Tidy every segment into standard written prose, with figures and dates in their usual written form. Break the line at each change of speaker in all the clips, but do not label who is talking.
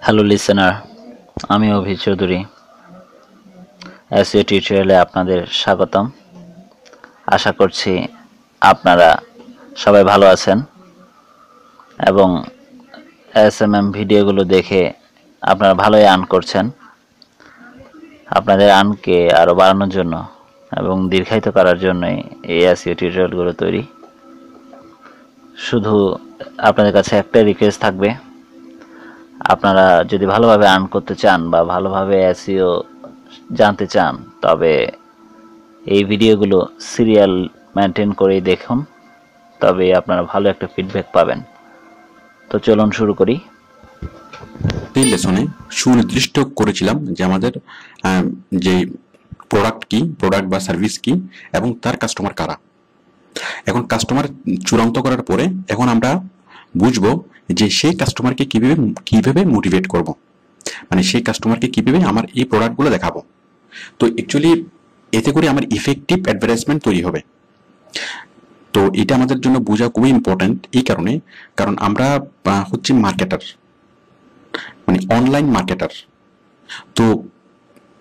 Hello listener, আমি অভি Chowdhury. SEO টিউটোরিয়ালে আপনাদের স্বাগতম। আশা করছি আপনারা সবাই ভালো আছেন এবং এসএমএম ভিডিওগুলো দেখে আপনারা ভালোই আর্ন করছেন। আপনাদের আর্নকে আরও বাড়ানোর জন্য এবং দীর্ঘায়িত করার জন্যই এই এসইও টিউটোরিয়ালগুলো তৈরি। শুধু আপনাদের কাছে একটাই রিকোয়েস্ট থাকবে, আপনারা যদি ভালোভাবে আর্ন করতে চান বা ভালোভাবে এসইও জানতে চান, তবে এই ভিডিওগুলো সিরিয়াল মেনটেন করেই দেখুন, তবে আপনারা ভালো একটা ফিডব্যাক পাবেন। তো চলুন শুরু করি।
এই লেসনে সুনির্দিষ্ট করেছিলাম যে আমাদের যে প্রোডাক্ট বা সার্ভিস কি এবং তার কাস্টমার কারা। এখন কাস্টমার চূড়ান্ত করার পরে এখন আমরা বুঝবো যে সেই কাস্টমারকে কিভাবে মোটিভেট করব, মানে সেই কাস্টমারকে কিভাবে আমার এই প্রোডাক্টগুলো দেখাবো। তো অ্যাকচুয়ালি এতে করে আমার ইফেক্টিভ অ্যাডভার্টাইজমেন্ট তৈরি হবে। তো এটা আমাদের জন্য বোঝা খুবই ইম্পর্টেন্ট, এই কারণ আমরা হচ্ছে মার্কেটার, মানে অনলাইন মার্কেটার। তো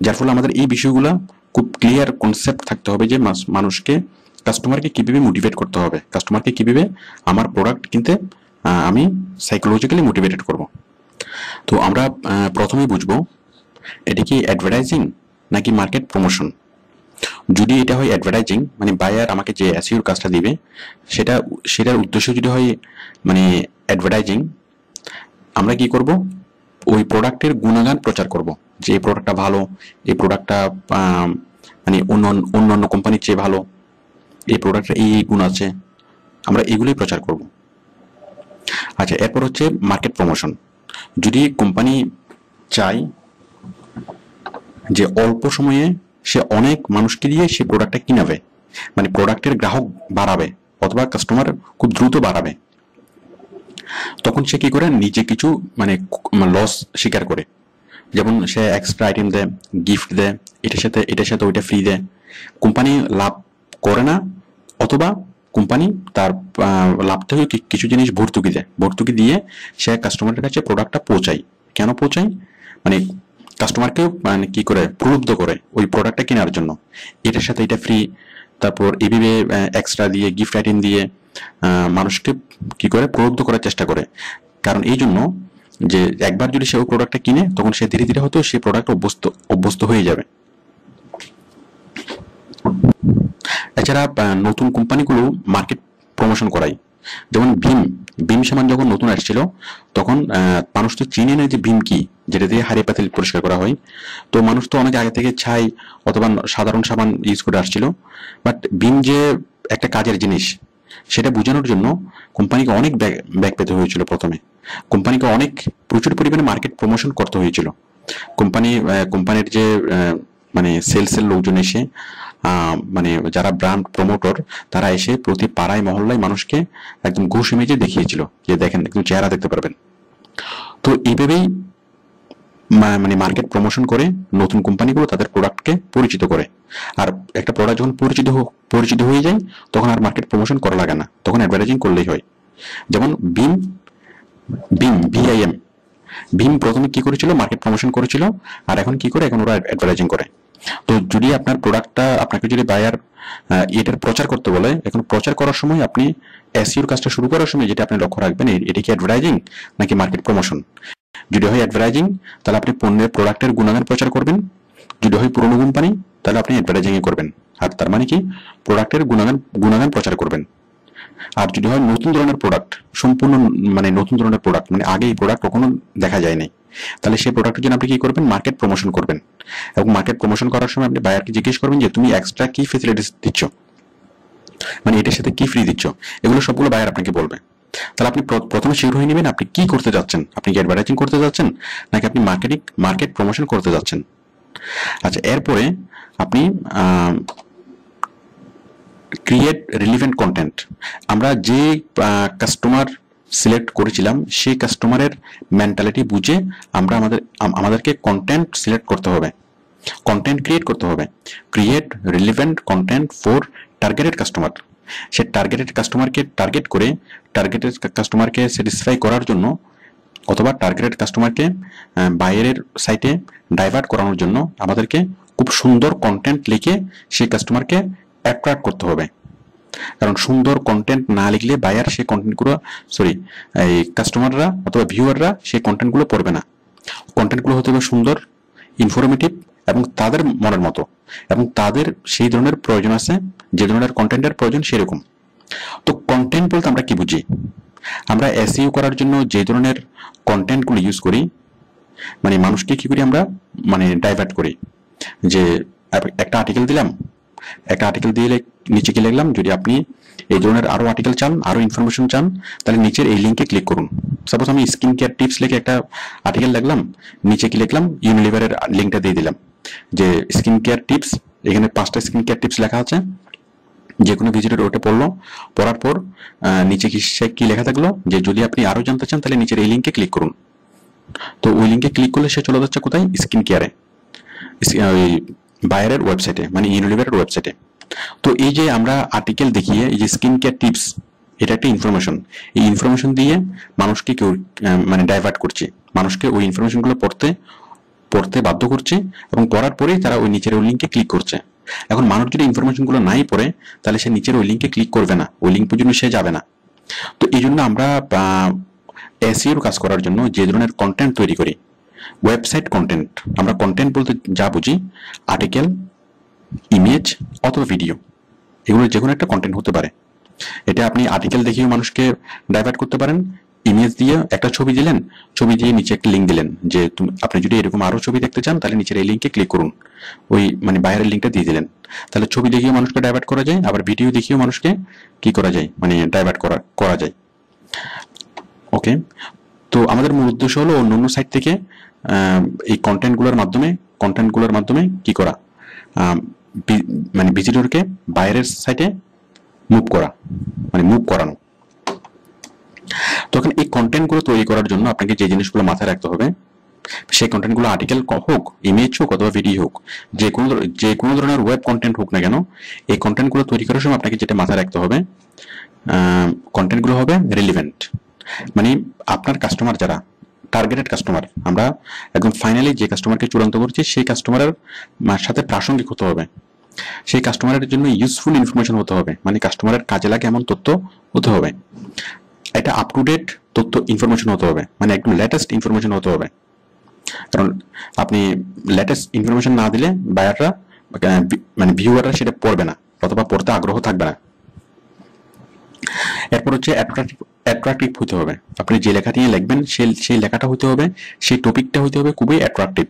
যার ফলে আমাদের এই বিষয়গুলো খুব ক্লিয়ার কনসেপ্ট থাকতে হবে যে কাস্টমারকে কিভাবে মোটিভেট করতে হবে, কাস্টমারকে কিভাবে আমার প্রোডাক্ট কিনতে আমি সাইকোলজিক্যালি মোটিভেটেড করব। তো আমরা প্রথমেই বুঝবো এটা কি অ্যাডভার্টাইজিং নাকি মার্কেট প্রমোশন। যদি এটা হয় অ্যাডভার্টাইজিং, মানে বায়ার আমাকে যে এসইওর কাজটা দিবে সেটার উদ্দেশ্য যদি হয় মানে অ্যাডভার্টাইজিং, আমরা কি করব, ওই প্রোডাক্টের গুণগান প্রচার করব যে এই প্রোডাক্টটা ভালো, এই প্রোডাক্টটা মানে অন্যান্য কোম্পানির চেয়ে ভালো, এই প্রোডাক্টের এই গুণ আছে, আমরা এগুলোই প্রচার করব। আচ্ছা, এরপর হচ্ছে মার্কেট প্রমোশন। যদি কোম্পানি চায় যে অল্প সময়ে সে অনেক মানুষকে দিয়ে সে প্রোডাক্টটা কিনাবে, মানে প্রোডাক্টের গ্রাহক বাড়াবে অথবা কাস্টমার খুব দ্রুত বাড়াবে, তখন সে কি করে নিজে কিছু মানে লস স্বীকার করে। যেমন সে এক্সট্রা আইটেম দেয়, গিফট দেয়, এটার সাথে ওইটা ফ্রি দেয়। কোম্পানি লাভ করে না, অথবা কোম্পানি তার লাভ থেকে কিছু জিনিস ভর্তুকি দিয়ে সে কাস্টমারের কাছে প্রোডাক্টটা পৌঁছায়। কেন পৌঁছায়, মানে কাস্টমারকে মানে কি করে প্রলুব্ধ করে ওই প্রোডাক্টটা কেনার জন্য, এটার সাথে এটা ফ্রি, তারপর এভাবে এক্সট্রা দিয়ে গিফট আইটেম দিয়ে মানুষকে কি করে প্রলুব্ধ করার চেষ্টা করে। কারণ এই জন্য যে একবার যদি সে ওই প্রোডাক্টটা কিনে, তখন সে ধীরে ধীরে হয়তো সেই প্রোডাক্ট অভ্যস্ত হয়ে যাবে। এছাড়া নতুন কোম্পানিগুলো মার্কেট প্রমোশন করায়। যেমন ভীম সাবান যখন নতুন আসছিল, তখন মানুষ তো চিনে না যে ভীম কি, যেটা দিয়ে হাড়ি পাতিল পরিষ্কার করা হয়। তো মানুষ তো অনেক আগে থেকে ছাই অথবা সাধারণ সাবান ইউজ করে আসছিল। বাট ভীম যে একটা কাজের জিনিস, সেটা বোঝানোর জন্য কোম্পানিকে অনেক ব্যাগ পেতে হয়েছিল। প্রথমে কোম্পানিকে প্রচুর পরিমাণে মার্কেট প্রমোশন করতে হয়েছিল। কোম্পানির যে মানে সেলসের লোকজন এসে, মানে যারা ব্র্যান্ড প্রমোটর, তারা এসে প্রতি পাড়ায় মহল্লায় মানুষকে একদম ঘুষ ইমেজে দেখিয়েছিল যে দেখেন, একদম চেহারা দেখতে পারবেন। তো এইভাবেই মানে মার্কেট প্রমোশন করে নতুন কোম্পানিগুলো তাদের প্রোডাক্টকে পরিচিত করে। আর একটা প্রোডাক্ট যখন পরিচিত হয়ে যায়, তখন আর মার্কেট প্রমোশন করা লাগে না, তখন অ্যাডভার্টাইজিং করলেই হয়। যেমন ভিআইএম ভীম প্রথমে কি করেছিল, মার্কেট প্রমোশন করেছিল, আর এখন কি করে, এখন ওরা অ্যাডভার্টাইজিং করে। তো যদি আপনার প্রোডাক্টটা আপনাকে যদি বায়ার এটার প্রচার করতে বলে, এখন প্রচার করার সময় আপনি এসইওর কাজটা শুরু করার সময় যেটা আপনি লক্ষ্য রাখবেন, এটা কি অ্যাডভার্টাইজিং নাকি মার্কেট প্রমোশন। যদি হয় অ্যাডভার্টাইজিং, তাহলে আপনি প্রোডাক্টের গুণগান প্রচার করবেন। যদি হয় পুরনো কোম্পানি, তাহলে আপনি অ্যাডভার্টাইজিং করবেন, আর তার মানে কি প্রোডাক্টের গুণগান প্রচার করবেন। আর যদি হয় নতুন ধরনের প্রোডাক্ট, সম্পূর্ণ মানে নতুন ধরনের প্রোডাক্ট, মানে আগে এই প্রোডাক্ট কখনো দেখা যায় নাই, তাহলে সেই প্রোডাক্টের জন্য আপনি কি করবেন, মার্কেট প্রমোশন করবেন। এবং মার্কেট প্রমোশন করার সময় আপনি বায়ারকে জিজ্ঞেস করবেন যে তুমি এক্সট্রা কি ফেসিলিটিস দিচ্ছ, মানে এটার সাথে কি ফ্রি দিচ্ছ, এগুলো সবগুলো বায়ার আপনাকে বলবে। তাহলে আপনি প্রথমে শিওর হয়ে নেবেন আপনি কি করতে যাচ্ছেন, আপনি কি অ্যাডভার্টাইজিং করতে যাচ্ছেন নাকি আপনি মার্কেট প্রমোশন করতে যাচ্ছেন। আচ্ছা, এরপরে আপনি ক্রিয়েট রিলিভেন্ট কন্টেন্ট। আমরা যে কাস্টমার সিলেক্ট করেছিলাম, সেই কাস্টমারের মেন্টালিটি বুঝে আমাদেরকে কন্টেন্ট সিলেক্ট করতে হবে, কন্টেন্ট ক্রিয়েট করতে হবে। Create relevant content for targeted customer. Say targeted কাস্টমারকে টার্গেট করে টার্গেটেড কাস্টমারকে স্যাটিসফাই করার জন্য অথবা টার্গেটেড কাস্টমারকে বাইরের সাইটে ডাইভার্ট করানোর জন্য আমাদেরকে খুব সুন্দর কন্টেন্ট লিখে সেই কাস্টমারকে অ্যাট্রাক্ট করতে হবে। কারণ সুন্দর কন্টেন্ট না লিখলে বায়ার সেই কন্টেন্টগুলো এই কাস্টমাররা অথবা ভিউয়াররা সেই কন্টেন্টগুলো পড়বে না। কন্টেন্টগুলো হতে হবে সুন্দর, ইনফরমেটিভ এবং তাদের মনের মতো, এবং তাদের সেই ধরনের প্রয়োজন আছে, যে ধরনের কন্টেন্টের প্রয়োজন সেরকম। তো কন্টেন্ট বলতে আমরা কি বুঝি? আমরা এসইও করার জন্য যে ধরনের কন্টেন্টগুলো ইউজ করি, মানে মানুষকে কি করি আমরা, মানে ডাইভার্ট করি। যে একটা আর্টিকেল দিলাম, একটা আর্টিকেল দিয়ে নিচে কি লিখলাম, যদি আপনি এই ধরনের আরো আর্টিকেল চান, আরো ইনফরমেশন চান, তাহলে নিচের এই লিঙ্কে ক্লিক করুন। সাপোজ আমি স্কিন কেয়ার টিপস লিখে একটা আর্টিকেল লিখলাম, নিচে কি লিখলাম, ইউনিলিভারের লিঙ্কটা দিয়ে দিলাম যে স্কিন কেয়ার টিপস, এখানে 5টা স্কিন কেয়ার টিপস লেখা আছে। যে কোনো ভিজিটর ওটা পড়লো, পড়ার পর নিচে কি লেখা থাকলো যে যদি আপনি আরো জানতে চান তাহলে নিচের এই লিঙ্কে ক্লিক করুন। তো ওই লিঙ্কে ক্লিক করলে সে চলে যাচ্ছে কোথায়, স্কিন কেয়ারে, ওই বায়ারের ওয়েবসাইটে, মানে ইউনিলিভারের ওয়েবসাইটে। তো এই যে আমরা আর্টিকেল দেখিয়ে এই যে স্কিন কেয়ার টিপস, এটা একটা ইনফরমেশন, এই ইনফরমেশন দিয়ে মানুষকে কেউ মানে ডাইভার্ট করছে, মানুষকে ওই ইনফরমেশনগুলো পড়তে বাধ্য করছে, এবং পড়ার পরেই তারা ওই নিচের ওই লিঙ্কে ক্লিক করছে। এখন মানুষ যদি ইনফরমেশনগুলো নাই পড়ে, তাহলে সে নিচের ওই লিঙ্কে ক্লিক করবে না, ওই লিঙ্ক পর্যন্ত সে যাবে না। তো এই জন্য আমরা এসইওর কাজ করার জন্য যে ধরনের কন্টেন্ট তৈরি করি, ওয়েবসাইট কন্টেন্ট, আমরা কন্টেন্ট বলতে যা বুঝি, আর্টিকেল, ইমেজ অথবা ভিডিও, এগুলো যে কোনো একটা কন্টেন্ট হতে পারে। এটা আপনি আর্টিকেল দেখিয়ে মানুষকে ডাইভার্ট করতে পারেন, ইমেজ দিয়ে একটা ছবি দিলেন, ছবি দিয়ে নিচে একটা লিঙ্ক দিলেন যে আপনি যদি এরকম আরো ছবি দেখতে চান তাহলে নিচের এই লিঙ্কে ক্লিক করুন, ওই মানে বাইরের লিঙ্কটা দিয়ে দিলেন। তাহলে ছবি দেখিয়ে মানুষকে ডাইভার্ট করা যায়, আবার ভিডিও দেখিয়েও মানুষকে কি করা যায়, মানে ডাইভার্ট করা যায়। ওকে, তো আমাদের মূল উদ্দেশ্য হলো অন্য সাইট থেকে এই কন্টেন্টগুলোর মাধ্যমে কি করা, মানে ভিজিটরকে বাইরের সাইটে মুভ করানো। তখন এই কন্টেন্টগুলো তৈরি করার জন্য আপনাকে যে জিনিসগুলো মাথায় রাখতে হবে, সেই কন্টেন্টগুলো আর্টিকেল হোক, ইমেজ হোক অথবা ভিডিও হোক, যে কোনো ধরনের ওয়েব কন্টেন্ট হোক না কেন, এই কন্টেন্টগুলো তৈরি করার সময় আপনাকে যেটা মাথায় রাখতে হবে, কন্টেন্টগুলো হবে রিলিভেন্ট। মানে আপনার কাস্টমার যারা টার্গেটেড কাস্টমার, আমরা একদম ফাইনালি যে কাস্টমারকে চূড়ান্ত করছি সেই কাস্টমারের সাথে প্রাসঙ্গিক হতে হবে, সেই কাস্টমারের জন্য ইউজফুল ইনফরমেশন হতে হবে, মানে কাস্টমারের কাজে লাগে এমন তথ্য হতে হবে, এটা আপ টু ডেট তথ্য ইনফরমেশন হতে হবে, মানে একদম লেটেস্ট ইনফরমেশন হতে হবে। কারণ আপনি লেটেস্ট ইনফরমেশন না দিলে বায়াররা মানে ভিউয়াররা সেটা পড়বে না অথবা পড়তে আগ্রহ থাকবে না। এরপর হচ্ছে অ্যাট্রাকটিভ হতে হবে, আপনি যে লেখা নিয়ে লিখবেন সেই লেখাটা হতে হবে, সেই টপিকটা হতে হবে খুবই অ্যাট্রাকটিভ।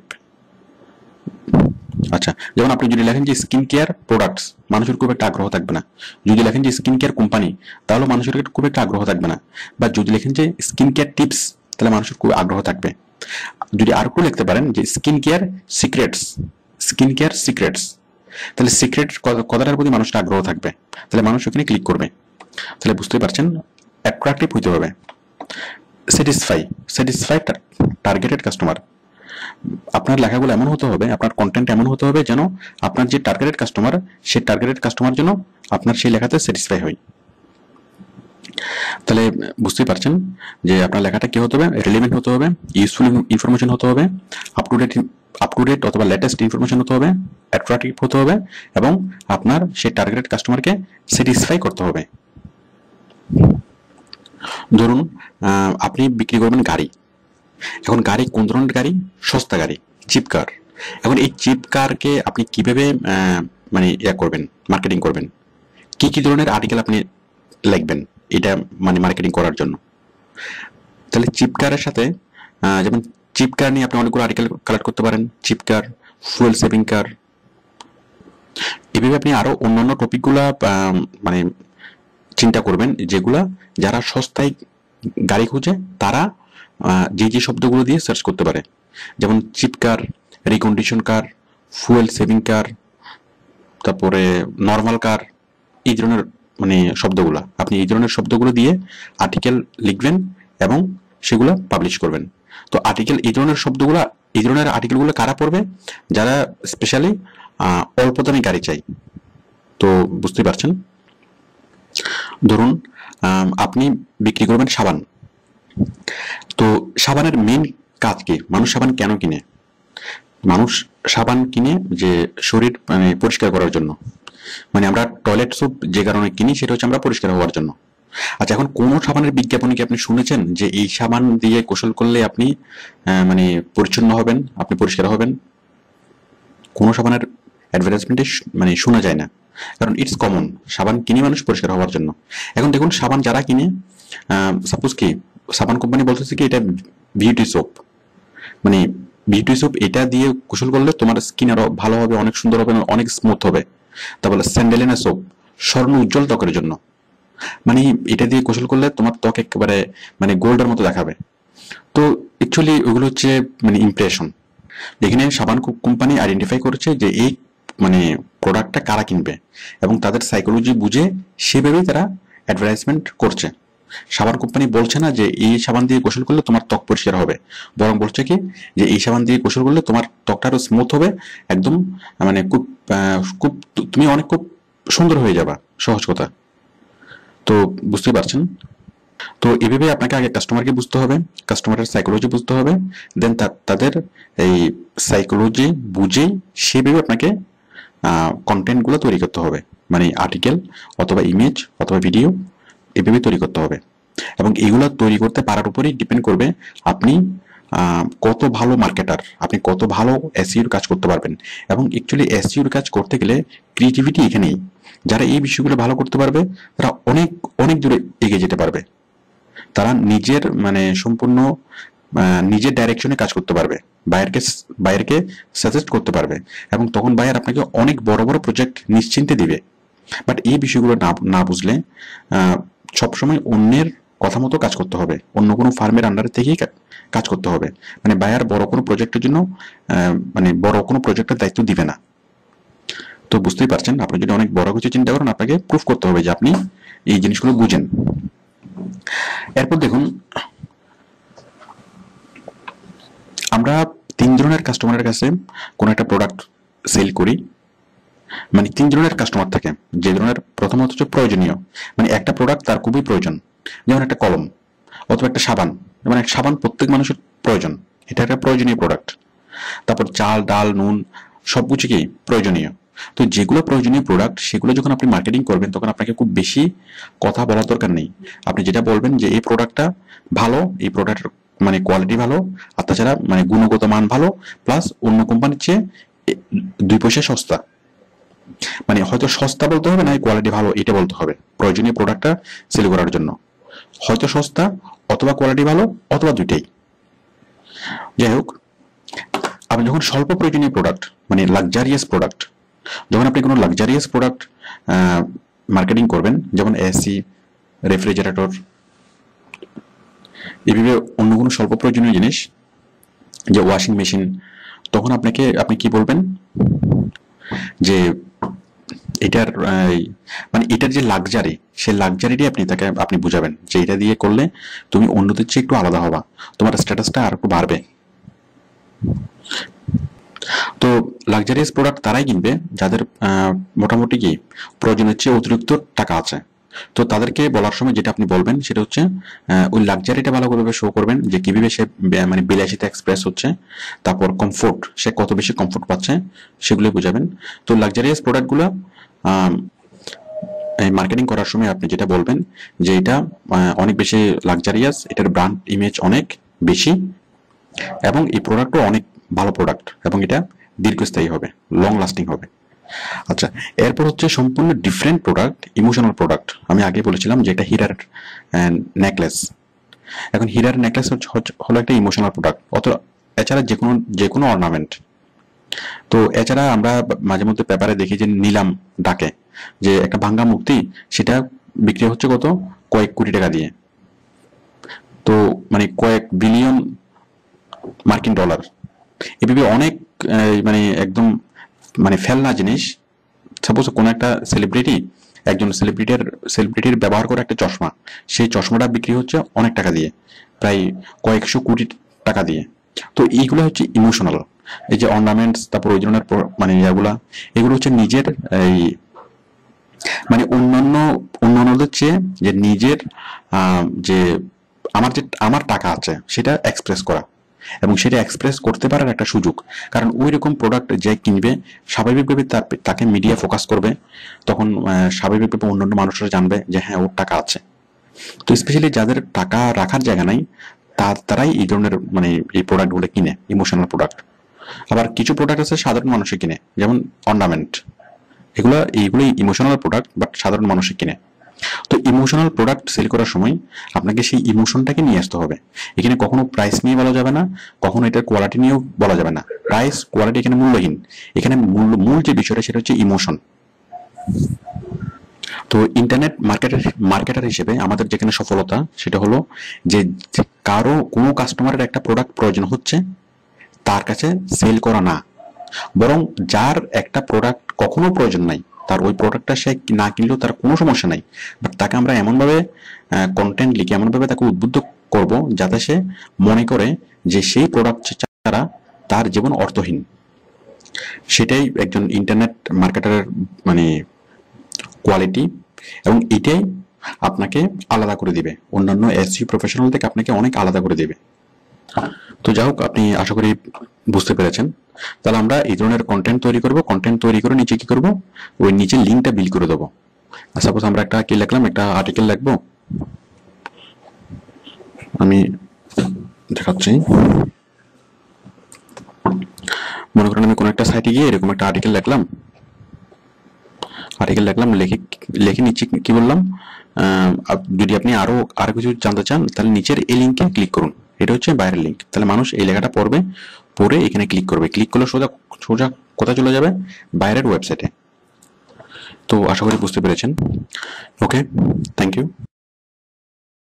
আচ্ছা, যেমন আপনি যদি লেখেন যে স্কিন কেয়ার প্রোডাক্টস, মানুষের খুব একটা আগ্রহ থাকবে না। যদি লেখেন যে স্কিন কেয়ার কোম্পানি, তাহলে মানুষের খুব একটা আগ্রহ থাকবে না। বা যদি লেখেন যে স্কিন কেয়ার টিপস, তাহলে মানুষের খুব আগ্রহ থাকবে। যদি আর একটু লিখতে পারেন যে স্কিন কেয়ার সিক্রেটস, তাহলে সিক্রেট কথাটার প্রতি মানুষের আগ্রহ থাকবে, তাহলে মানুষ ওখানে ক্লিক করবে। তাহলে বুঝতে পারছেন, অ্যাট্রাকটিভ হতে হবে, স্যাটিসফাই টার্গেটেড কাস্টমার। আপনার লেখাগুলো এমন হতে হবে, আপনার কন্টেন্ট এমন হতে হবে যেন আপনার যে টার্গেটেড কাস্টমার, সেই টার্গেটেড কাস্টমার যেন আপনার সেই লেখাতে স্যাটিসফাই হয়। তাহলে বুঝতেই পারছেন যে আপনার লেখাটা কি হতে হবে, রিলেভেন্ট হতে হবে, ইউজফুল ইনফরমেশন হতে হবে, আপ টু ডেট অথবা লেটেস্ট ইনফরমেশন হতে হবে, অ্যাট্রাকটিভ হতে হবে, এবং আপনার সেই টার্গেটেড কাস্টমারকে স্যাটিসফাই করতে হবে। ধরুন আপনি বিক্রি করবেন গাড়ি। এখন গাড়ি কোন ধরনের গাড়ি? সস্তা গাড়ি, চিপ কার। এখন এই চিপ কারকে আপনি কিভাবে মানে করবেন, মার্কেটিং করবেন, কি ধরনের আর্টিকেল আপনি লিখবেন এটা মানে মার্কেটিং করার জন্য? তাহলে চিপ কারের সাথে যেমন চিপ কার নিয়ে আপনি অনেকগুলো আর্টিকেল কালেক্ট করতে পারেন, চিপ কার, ফুয়েল সেভিং কার, এভাবে আপনি আরো অন্যান্য টপিকগুলা মানে চিন্তা করবেন, যেগুলা যারা সস্তায় গাড়ি খুঁজে তারা যে শব্দগুলো দিয়ে সার্চ করতে পারে। যেমন চিপ কার, রিকন্ডিশন কার, ফুয়েল সেভিং কার, তারপরে নর্মাল কার, এই ধরনের মানে শব্দগুলা, আপনি এই ধরনের শব্দগুলো দিয়ে আর্টিকেল লিখবেন এবং সেগুলো পাবলিশ করবেন। তো আর্টিকেল এই ধরনের আর্টিকেলগুলো কারা পড়বে? যারা স্পেশালি অল্প দামি গাড়ি চাই। তো বুঝতে পারছেন, ধরুন আপনি বিক্রি করবেন সাবান, তো সাবানের মেন কাজ কি? মানুষ সাবান কেন কিনে? মানুষ সাবান কিনে যে শরীর মানে পরিষ্কার করার জন্য, মানে আমরা টয়লেট সোপ যে কারণে কিনি সেটা হচ্ছে আমরা পরিষ্কার হওয়ার জন্য। আচ্ছা, এখন কোন সাবানের বিজ্ঞাপনে কি আপনি শুনেছেন যে এই সাবান দিয়ে গোসল করলে আপনি মানে পরিচ্ছন্ন হবেন, আপনি পরিষ্কার হবেন? কোনো সাবানের অ্যাডভার্টাইজমেন্টে মানে শোনা যায় না, কারণ ইটস কমন, সাবান কিনে মানুষ পরিষ্কার হওয়ার জন্য। এখন দেখুন, সাবান যারা কিনে, সাপোজ কি সাবান কোম্পানি বলতেছে কি এটা বিউটি সোপ, মানে বিউটি সোপ এটা দিয়ে গোসল করলে তোমার স্কিন আরো ভালো হবে, অনেক সুন্দর হবে, অনেক স্মুথ হবে। তারপরে স্যান্ডেলিনা সোপ স্বর্ণ উজ্জ্বল ত্বকের জন্য, মানে এটা দিয়ে গোসল করলে তোমার ত্বক একেবারে মানে গোল্ডের মতো দেখাবে। তো অ্যাকচুয়ালি ওগুলো হচ্ছে মানে ইমপ্রেশন। এখানে সাবান কোম্পানি আইডেন্টিফাই করেছে যে এই মানে প্রোডাক্টটা কারা কিনবে এবং তাদের সাইকোলজি বুঝে সেভাবেই তারা অ্যাডভার্টাইজমেন্ট করছে। সাবান কোম্পানি বলছে না যে এই সাবান দিয়ে গোসল করলে তোমার ত্বক পরিষ্কার হবে, বরং বলছে কি যে এই সাবান দিয়ে গোসল করলে তোমার ত্বকটা আরো স্মুথ হবে, একদম মানে খুব খুব তুমি অনেক খুব সুন্দর হয়ে যাবা, সহজ কথা। তো বুঝতেই পারছেন। তো এভাবে আপনাকে আগে কাস্টমারকে বুঝতে হবে, কাস্টমারের সাইকোলজি বুঝতে হবে, দেন তাদের এই সাইকোলজি বুঝেই সেভাবে আপনাকে কন্টেন্টগুলো তৈরি করতে হবে, মানে আর্টিকেল অথবা ইমেজ অথবা ভিডিও এভাবে তৈরি করতে হবে। এবং এগুলো তৈরি করতে পারার উপরেই ডিপেন্ড করবে আপনি কত ভালো মার্কেটার, আপনি কত ভালো এসইওর কাজ করতে পারবেন। এবং অ্যাকচুয়ালি এসইওর কাজ করতে গেলে ক্রিয়েটিভিটি এখানেই। যারা এই বিষয়গুলো ভালো করতে পারবে তারা অনেক অনেক দূরে এগিয়ে যেতে পারবে। তারা নিজের মানে সম্পূর্ণ নিজের ডাইরেকশনে কাজ করতে পারবে, বাইরকে সাজেস্ট করতে পারবে, এবং তখন বায়ার আপনাকে অনেক বড় বড় প্রজেক্ট নিশ্চিন্তে দিবে। বাট এই বিষয়গুলো না বুঝলে সবসময় অন্যের কথা মতো কাজ করতে হবে, অন্য কোনো ফার্মের আন্ডারে থেকেই কাজ করতে হবে। মানে বায়ার বড় কোনো প্রজেক্টের জন্য মানে বড় কোনো প্রজেক্টের দায়িত্ব দিবে না। তো বুঝতেই পারছেন, আপনি যদি অনেক বড় কিছু চিন্তা করেন আপনাকে প্রুফ করতে হবে যে আপনি এই জিনিসগুলো বুঝেন। এরপর দেখুন, আমরা 3 ধরনের কাস্টমারের কাছে কোনো একটা প্রোডাক্ট সেল করি। মানে 3 ধরনের কাস্টমার থাকে। যে ধরনের প্রথমত হচ্ছে প্রয়োজনীয়, মানে একটা প্রোডাক্ট তার খুবই প্রয়োজন, যেমন একটা কলম অথবা একটা সাবান। যেমন একটা সাবান প্রত্যেক মানুষের প্রয়োজন, এটা একটা প্রয়োজনীয় প্রোডাক্ট। তারপর চাল ডাল নুন সবকিছু কি প্রয়োজনীয়। তো যেগুলো প্রয়োজনীয় প্রোডাক্ট সেগুলো যখন আপনি মার্কেটিং করবেন তখন আপনাকে খুব বেশি কথা বলার দরকার নেই। আপনি যেটা বলবেন যে এই প্রোডাক্টটা ভালো, এই প্রোডাক্টের মানে কোয়ালিটি ভালো, আর তাছাড়া মানে গুণগত মান ভালো, প্লাস অন্য কোম্পানির চেয়ে 2 পয়সা সস্তা। মানে হয়তো সস্তা বলতে হবে না, কোয়ালিটি ভালো এটা বলতে হবে প্রয়োজনীয় প্রোডাক্টটা সেল করার জন্য। হয়তো সস্তা অথবা কোয়ালিটি ভালো অথবা দুইটাই। যাই হোক, আপনি যখন স্বল্প প্রয়োজনীয় প্রোডাক্ট মানে লাক্সারিয়াস প্রোডাক্ট, যখন আপনি কোনো লাক্সারিয়াস প্রোডাক্ট মার্কেটিং করবেন, যেমন এসি রেফ্রিজারেটর এভাবে অন্য কোনো স্বল্প প্রয়োজনীয় জিনিস, যে ওয়াশিং মেশিন, তখন আপনি কি বলবেন যে এটার মানে এটার যে লাক্সারি, সেই লাক্সারিটি আপনি বুঝাবেন যে এটা দিয়ে করলে তুমি অন্যদের চেয়ে একটু আলাদা হবা, তোমার স্ট্যাটাসটা আর একটু বাড়বে। তো লাক্সারিয়াস প্রোডাক্ট তারাই কিনবে যাদের মোটামুটি কি প্রয়োজনের চেয়ে অতিরিক্ত টাকা আছে। তো তাদেরকে বলার সময় যেটা আপনি বলবেন সেটা হচ্ছে ওই লাক্সারিটা ভালো করে শো করবেন, যে কিভাবে সে মানে বিলাসিতা এক্সপ্রেস হচ্ছে, তারপর কমফোর্ট, সে কত বেশি কমফোর্ট পাচ্ছে সেগুলো বুঝাবেন। তো লাক্সারিয়াস প্রোডাক্টগুলো মার্কেটিং করার সময় আপনি যেটা বলবেন যে এটা অনেক বেশি লাক্সারিয়াস, এটার ব্র্যান্ড ইমেজ অনেক বেশি, এবং এই প্রোডাক্টও অনেক ভালো প্রোডাক্ট, এবং এটা দীর্ঘস্থায়ী হবে, লং লাস্টিং হবে। আচ্ছা, এরপর হচ্ছে সম্পূর্ণ ডিফারেন্ট প্রোডাক্ট, ইমোশনাল প্রোডাক্ট। আমি আগে বলেছিলাম যে এটা হীরার নেকলেস। এখন হীরার নেকলেস হলো একটা ইমোশনাল প্রোডাক্ট, অথবা এছাড়া যে কোনো অর্নামেন্ট। তো এছাড়া আমরা মাঝে মধ্যে পেপারে দেখি যে নিলাম ডাকে, যে একটা ভাঙ্গা মূর্তি সেটা বিক্রি হচ্ছে কত, কয়েক কোটি টাকা দিয়ে। তো মানে কয়েক বিলিয়ন মার্কিন ডলার, এভাবে অনেক মানে একদম মানে ফেলনা জিনিস। সাপোজ কোনো একটা একজন সেলিব্রিটির ব্যবহার করে একটা চশমা, সেই চশমাটা বিক্রি হচ্ছে অনেক টাকা দিয়ে, প্রায় কয়েকশো কোটি টাকা দিয়ে। তো এইগুলো হচ্ছে ইমোশনাল। এই যে অর্নামেন্টস, তারপর ওই ধরনের মানে এগুলো হচ্ছে নিজের এই মানে অন্যান্যদের চেয়ে যে নিজের যে আমার টাকা আছে সেটা এক্সপ্রেস করা, এবং সেটা এক্সপ্রেস করতে পারার একটা সুযোগ। কারণ ওই রকম প্রোডাক্ট যে কিনবে স্বাভাবিকভাবে তাকে মিডিয়া ফোকাস করবে, তখন স্বাভাবিকভাবে অন্যান্য মানুষরা জানবে যে হ্যাঁ ওর টাকা আছে। তো স্পেশালি যাদের টাকা রাখার জায়গা নাই তারাই এই ধরনের মানে এই প্রোডাক্টগুলো কিনে, ইমোশনাল প্রোডাক্ট। আবার কিছু প্রোডাক্ট আছে সাধারণ মানুষে কিনে, যেমন অর্নামেন্ট, এইগুলো ইমোশনাল প্রোডাক্ট বাট সাধারণ মানুষে কিনে। তো ইমোশনাল প্রোডাক্ট সেল করার সময় আপনাকে সেই ইমোশনটাকে নিয়ে আসতে হবে। এখানে কখনো প্রাইস নিয়ে বলা যাবে না, কখনো এটার কোয়ালিটি নিয়েও বলা যাবে না। প্রাইস কোয়ালিটি এখানে মূল্যহীন, এখানে মূল যে বিষয়টা সেটা হচ্ছে ইমোশন। তো ইন্টারনেট মার্কেটার হিসেবে আমাদের যেখানে সফলতা সেটা হলো যে কারো কোনো কাস্টমারের একটা প্রোডাক্ট প্রয়োজন হচ্ছে তার কাছে সেল করা না, বরং যার একটা প্রোডাক্ট কখনো প্রয়োজন নাই, তার ওই প্রোডাক্টটা সে না কিনলেও তার কোনো সমস্যা নাই, বাট তাকে আমরা এমনভাবে কন্টেন্ট লিখে এমনভাবে তাকে উদ্বুদ্ধ করব যাতে সে মনে করে যে সেই প্রোডাক্ট ছাড়া তার জীবন অর্থহীন। সেটাই একজন ইন্টারনেট মার্কেটারের মানে কোয়ালিটি, এবং এটাই আপনাকে আলাদা করে দিবে অন্যান্য এসইও প্রফেশনাল থেকে, আপনাকে অনেক আলাদা করে দিবে। তো যাই হোক, আপনি আশা করি বুঝতে পেরেছেন। তাহলে আমরা এই ধরনের কন্টেন্ট তৈরি করব, কন্টেন্ট তৈরি করে নিচে কি করব, ওই নিচে লিঙ্কটা বিল করে দেবো। সাপোজ আমরা একটা কি লিখলাম, একটা আর্টিকেল লিখবো, আমি দেখাচ্ছি। মনে করেন আমি কোনো একটা সাইটে গিয়ে এরকম একটা আর্টিকেল লিখলাম, লিখে নিচে কি বললাম, যদি আপনি আরো কিছু জানতে চান তাহলে নিচের এই লিঙ্কে ক্লিক করুন। এটা হচ্ছে বাইরের লিঙ্ক, তাহলে মানুষ এই লেখাটা পড়ে এখানে ক্লিক করবে, ক্লিক করলে সোজা কোথায় চলে যাবে, বাইরের ওয়েবসাইটে। তো আশা করি বুঝতে পেরেছেন। ওকে, থ্যাংক ইউ।